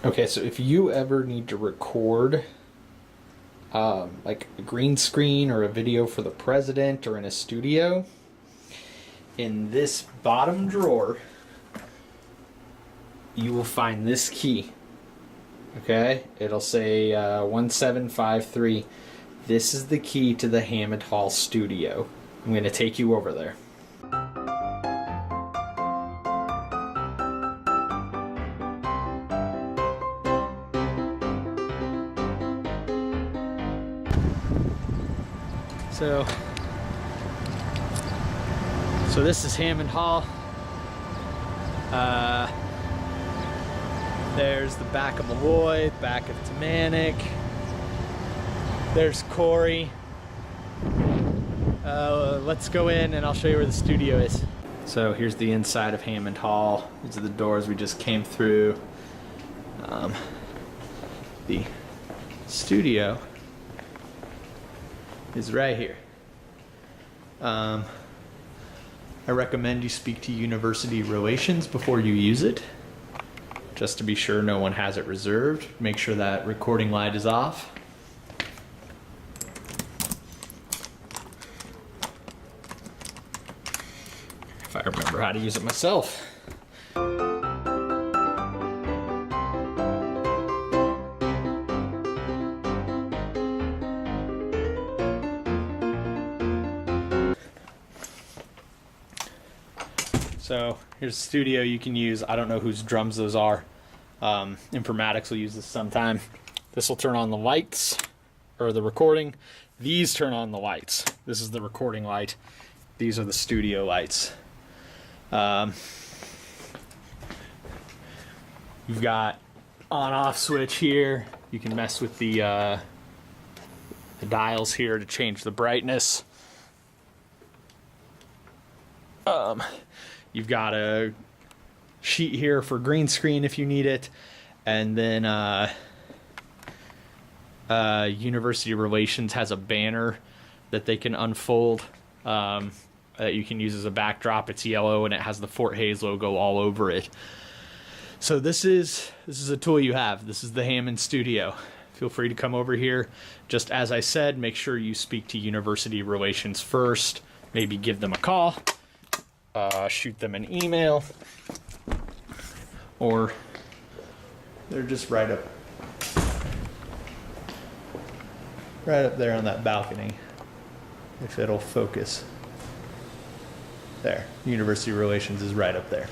Okay, so if you ever need to record like a green screen or a video for the president or in a studio, in this bottom drawer, you will find this key. Okay, it'll say 1753. This is the key to the Hammond Hall studio. I'm going to take you over there. So this is Hammond Hall. There's the back of Malloy, back of Tamanik. There's Corey. Let's go in and I'll show you where the studio is. So here's the inside of Hammond Hall. These are the doors we just came through. The studio is right here. I recommend you speak to University Relations before you use it, just to be sure no one has it reserved. Make sure that recording light is off. If I remember how to use it myself. So here's a studio you can use. I don't know whose drums those are. Informatics will use this sometime. This will turn on the lights, or the recording. These turn on the lights. This is the recording light. These are the studio lights. You've got on-off switch here. You can mess with the dials here to change the brightness. You've got a sheet here for green screen if you need it, and then University Relations has a banner that they can unfold that you can use as a backdrop. It's yellow and it has the Fort Hays logo all over it. So this is a tool you have. This is the Hammond Studio. Feel free to come over here. Just as I said, make sure you speak to University Relations first. Maybe give them a call. Shoot them an email, or they're just right up there on that balcony, if it'll focus. There, University Relations is right up there.